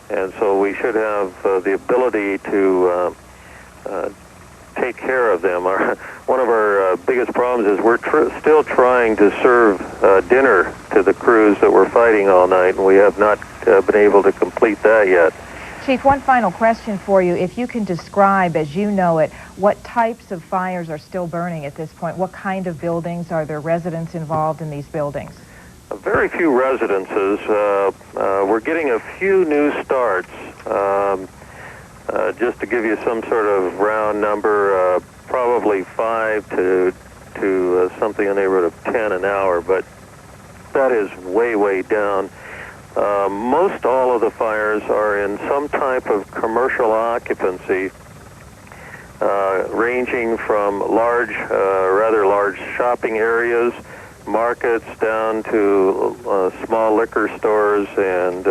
And so we should have the ability to take care of them. One of our biggest problems is we're still trying to serve dinner to the crews that were fighting all night, and we have not been able to complete that yet. Chief, one final question for you. If you can describe, as you know it, what types of fires are still burning at this point? What kind of buildings? Are there residents involved in these buildings? Very few residences. We're getting a few new starts. Just to give you some sort of round number, probably 5 to something in the neighborhood of 10 an hour, but that is way, way down. Most all of the fires are in some type of commercial occupancy, ranging from rather large shopping areas, markets, down to small liquor stores and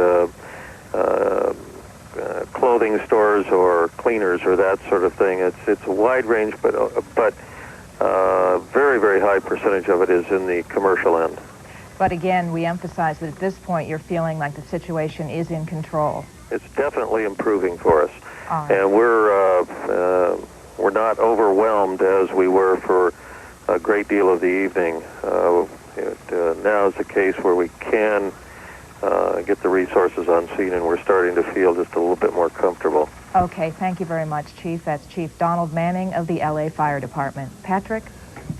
clothing stores or cleaners or that sort of thing. It's a wide range, but very, very high percentage of it is in the commercial end. But again, we emphasize that at this point you're feeling like the situation is in control. It's definitely improving for us, and we're not overwhelmed as we were for a great deal of the evening. Now is the case where we can get the resources on scene, and we're starting to feel just a little bit more comfortable. Okay, thank you very much, Chief. That's Chief Donald Manning of the LA Fire Department. Patrick?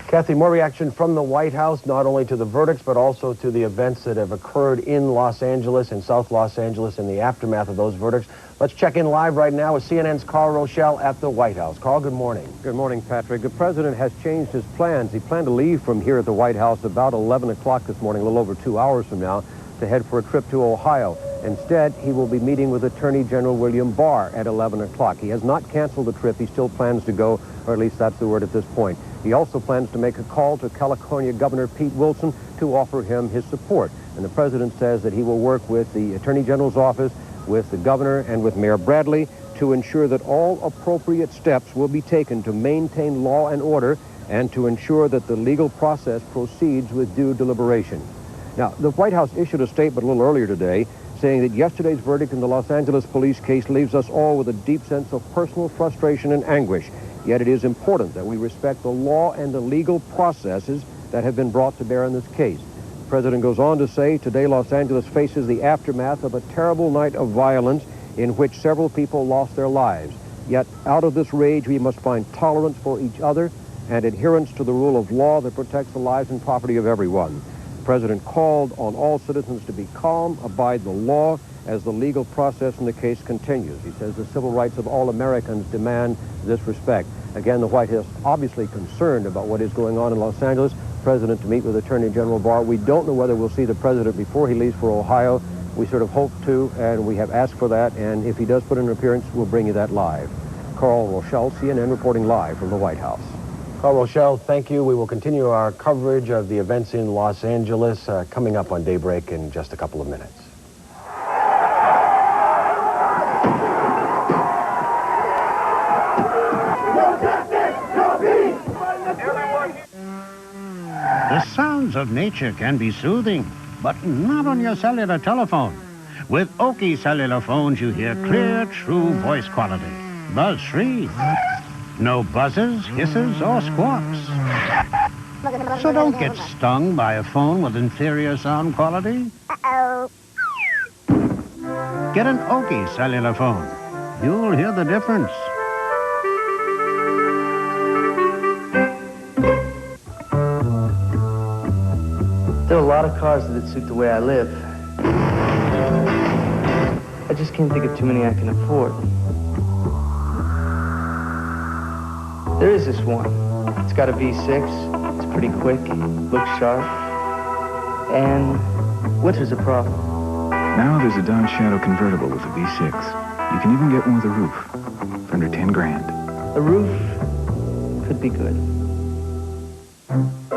Cathy, more reaction from the White House, not only to the verdicts, but also to the events that have occurred in Los Angeles, in South Los Angeles, in the aftermath of those verdicts. Let's check in live right now with CNN's Carl Rochelle at the White House. Carl, good morning. Good morning, Patrick. The president has changed his plans. He planned to leave from here at the White House about 11 o'clock this morning, a little over 2 hours from now, to head for a trip to Ohio. Instead, he will be meeting with Attorney General William Barr at 11 o'clock. He has not canceled the trip. He still plans to go, or at least that's the word at this point. He also plans to make a call to California Governor Pete Wilson to offer him his support. And the president says that he will work with the Attorney General's office, with the governor, and with Mayor Bradley to ensure that all appropriate steps will be taken to maintain law and order and to ensure that the legal process proceeds with due deliberation. Now, the White House issued a statement a little earlier today saying that yesterday's verdict in the Los Angeles police case leaves us all with a deep sense of personal frustration and anguish. Yet it is important that we respect the law and the legal processes that have been brought to bear in this case. The president goes on to say, today Los Angeles faces the aftermath of a terrible night of violence in which several people lost their lives. Yet out of this rage, we must find tolerance for each other and adherence to the rule of law that protects the lives and property of everyone. The president called on all citizens to be calm, abide the law as the legal process in the case continues. He says the civil rights of all Americans demand this respect. Again, the White House obviously concerned about what is going on in Los Angeles. President to meet with Attorney General Barr. We don't know whether we'll see the president before he leaves for Ohio. We sort of hope to, and we have asked for that, and if he does put in an appearance, we'll bring you that live. Carl Rochelle, CNN, reporting live from the White House. Carl Rochelle, thank you. We will continue our coverage of the events in Los Angeles coming up on Daybreak in just a couple of minutes. The sounds of nature can be soothing, but not on your cellular telephone. With Oki cellular phones, you hear clear, true voice quality. Buzz-free. No buzzes, hisses, or squawks. So don't get stung by a phone with inferior sound quality. Uh-oh. Get an Oki cellular phone. You'll hear the difference. There are a lot of cars that suit the way I live. I just can't think of too many I can afford. There is this one. It's got a V6. It's pretty quick, looks sharp. And winter's a problem. Now there's a Dodge Shadow convertible with a V6. You can even get one with a roof for under 10 grand. A roof could be good.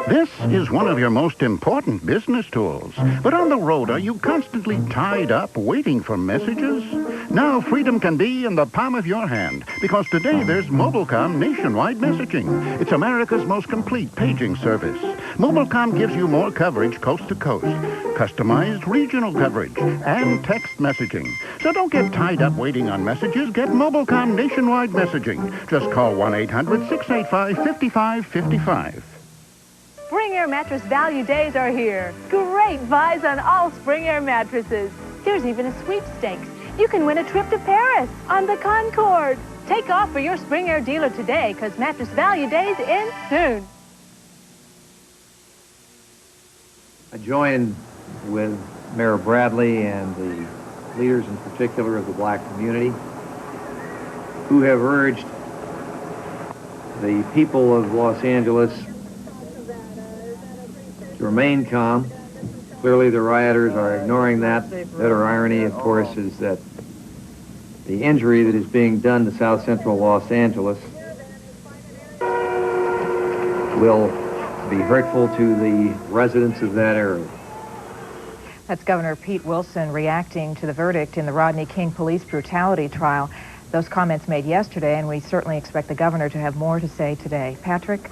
This is one of your most important business tools. But on the road, are you constantly tied up waiting for messages? Now freedom can be in the palm of your hand, because today there's MobileComm nationwide messaging. It's America's most complete paging service. MobileComm gives you more coverage coast to coast, customized regional coverage, and text messaging. So don't get tied up waiting on messages. Get MobileComm nationwide messaging. Just call 1-800-685-5555. Spring Air Mattress Value Days are here. Great buys on all Spring Air mattresses. There's even a sweepstakes. You can win a trip to Paris on the Concorde. Take off for your Spring Air dealer today, because Mattress Value Days end soon. I join with Mayor Bradley and the leaders in particular of the black community who have urged the people of Los Angeles to remain calm. Clearly the rioters are ignoring that. Bitter irony, of course, is that the injury that is being done to South Central Los Angeles will be hurtful to the residents of that area. That's Governor Pete Wilson reacting to the verdict in the Rodney King police brutality trial. Those comments made yesterday, and we certainly expect the governor to have more to say today. Patrick?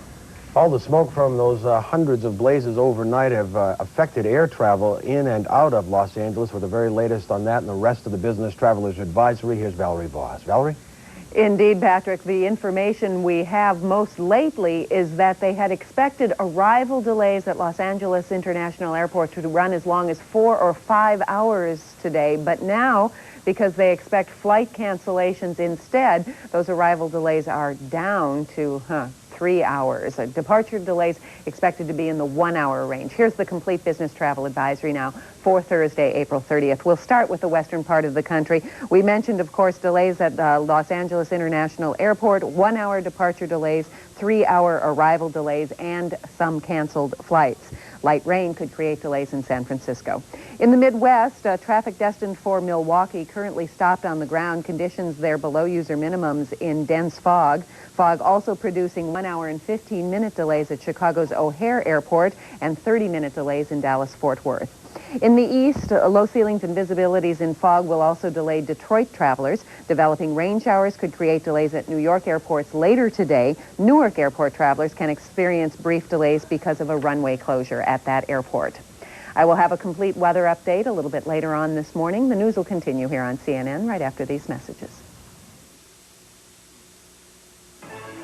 All the smoke from those hundreds of blazes overnight have affected air travel in and out of Los Angeles. For the very latest on that and the rest of the Business Travelers Advisory, here's Valerie Voss. Valerie? Indeed, Patrick. The information we have most lately is that they had expected arrival delays at Los Angeles International Airport to run as long as 4 or 5 hours today. But now, because they expect flight cancellations instead, those arrival delays are down to 3 hours. Departure delays expected to be in the 1 hour range. Here's the complete business travel advisory now for Thursday, April 30th. We'll start with the western part of the country. We mentioned, of course, delays at Los Angeles International Airport, 1 hour departure delays, 3 hour arrival delays, and some canceled flights. Light rain could create delays in San Francisco. In the Midwest, traffic destined for Milwaukee currently stopped on the ground. Conditions there below user minimums in dense fog. Fog also producing 1 hour and 15-minute delays at Chicago's O'Hare Airport and 30-minute delays in Dallas-Fort Worth. In the east, low ceilings and visibilities in fog will also delay Detroit travelers. Developing rain showers could create delays at New York airports later today. Newark airport travelers can experience brief delays because of a runway closure at that airport. I will have a complete weather update a little bit later on this morning. The news will continue here on CNN right after these messages.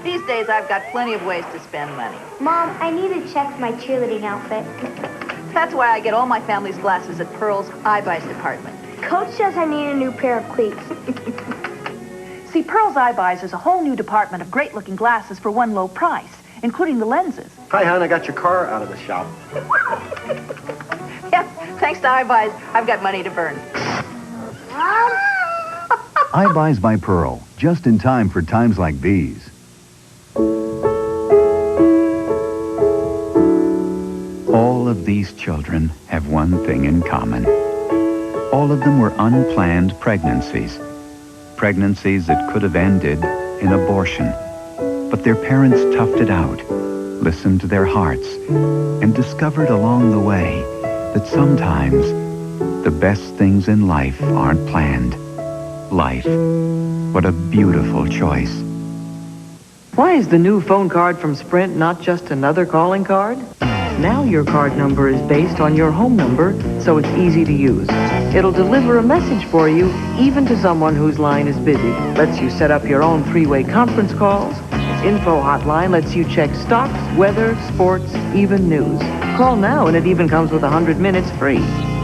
These days, I've got plenty of ways to spend money. Mom, I need to check my cheerleading outfit. That's why I get all my family's glasses at Pearl's iBuys department. Coach says I need a new pair of cleats. See, Pearl's iBuys is a whole new department of great-looking glasses for one low price, including the lenses. Hi, hon, I got your car out of the shop. Yep, thanks to iBuys, I've got money to burn. iBuys by Pearl, just in time for times like these. All of these children have one thing in common. All of them were unplanned pregnancies. Pregnancies that could have ended in abortion. But their parents toughed it out, listened to their hearts, and discovered along the way that sometimes the best things in life aren't planned. Life. What a beautiful choice. Why is the new phone card from Sprint not just another calling card? Now your card number is based on your home number, so it's easy to use. It'll deliver a message for you, even to someone whose line is busy. Lets you set up your own three-way conference calls. Its info hotline lets you check stocks, weather, sports, even news. Call now and it even comes with 100 minutes free.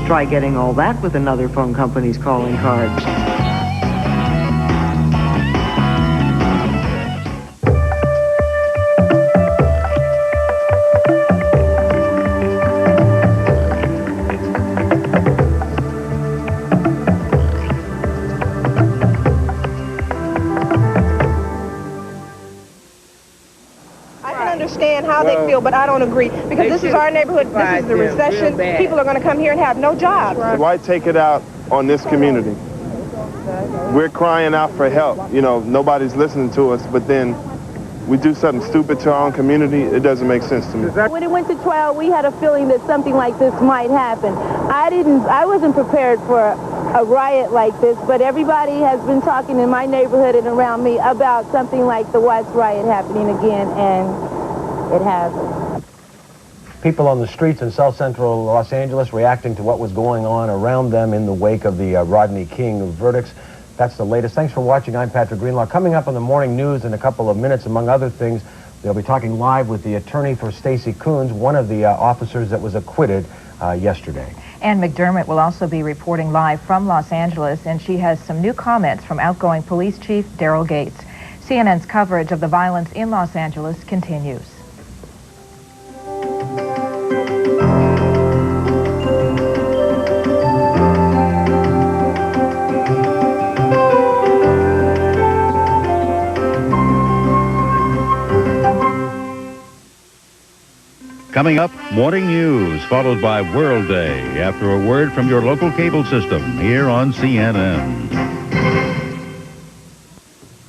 Try getting all that with another phone company's calling card. How they feel, but I don't agree because this is our neighborhood. This is the recession. People are going to come here and have no jobs. Why take it out on this community? We're crying out for help. You know, nobody's listening to us, but then we do something stupid to our own community. It doesn't make sense to me. When it went to trial, we had a feeling that something like this might happen. I wasn't prepared for a riot like this, but everybody has been talking in my neighborhood and around me about something like the Watts riot happening again, and it hasn't. People on the streets in South Central Los Angeles reacting to what was going on around them in the wake of the Rodney King verdicts. That's the latest. Thanks for watching. I'm Patrick Greenlaw. Coming up on the morning news in a couple of minutes, among other things, they'll be talking live with the attorney for Stacey Coons, one of the officers that was acquitted yesterday. Ann McDermott will also be reporting live from Los Angeles, and she has some new comments from outgoing Police Chief Daryl Gates. CNN's coverage of the violence in Los Angeles continues. Coming up, morning news, followed by World Day, after a word from your local cable system here on CNN.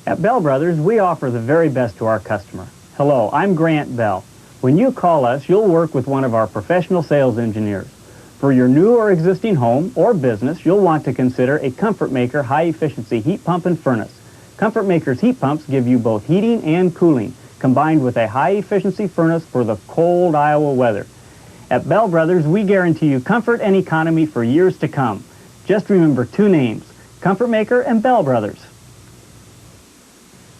At Bell Brothers, we offer the very best to our customer. Hello, I'm Grant Bell. When you call us, you'll work with one of our professional sales engineers. For your new or existing home or business, you'll want to consider a Comfort Maker high-efficiency heat pump and furnace. Comfort Maker's heat pumps give you both heating and cooling, combined with a high-efficiency furnace for the cold Iowa weather. At Bell Brothers, we guarantee you comfort and economy for years to come. Just remember two names, Comfort Maker and Bell Brothers.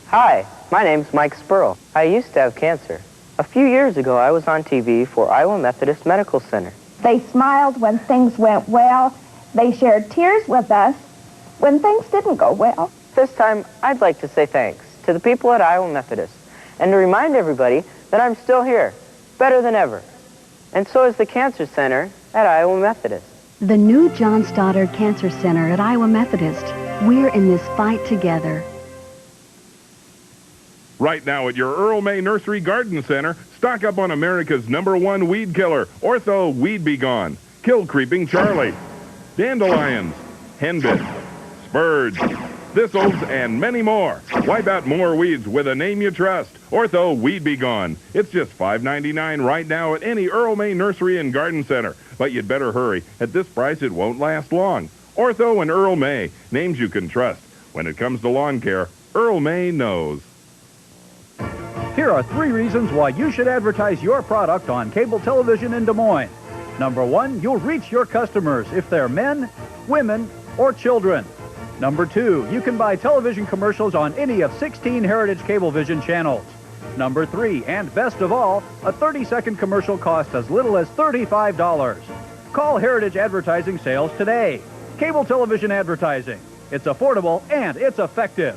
Hi, my name's Mike Spurl. I used to have cancer. A few years ago, I was on TV for Iowa Methodist Medical Center. They smiled when things went well. They shared tears with us when things didn't go well. This time, I'd like to say thanks to the people at Iowa Methodist, and to remind everybody that I'm still here, better than ever. And so is the Cancer Center at Iowa Methodist. The new John Stoddard Cancer Center at Iowa Methodist. We're in this fight together. Right now at your Earl May Nursery Garden Center, stock up on America's #1 weed killer, Ortho Weed Be Gone. Kill Creeping Charlie, dandelions, henbit, spurge, thistles, and many more. Wipe out more weeds with a name you trust. Ortho Weed Be Gone. It's just $5.99 right now at any Earl May Nursery and Garden Center. But you'd better hurry. At this price, it won't last long. Ortho and Earl May, names you can trust. When it comes to lawn care, Earl May knows. Here are 3 reasons why you should advertise your product on cable television in Des Moines. Number 1, you'll reach your customers if they're men, women, or children. Number 2, you can buy television commercials on any of 16 Heritage Cablevision channels. Number 3, and best of all, a 30-second commercial costs as little as $35. Call Heritage Advertising Sales today. Cable television advertising. It's affordable and it's effective.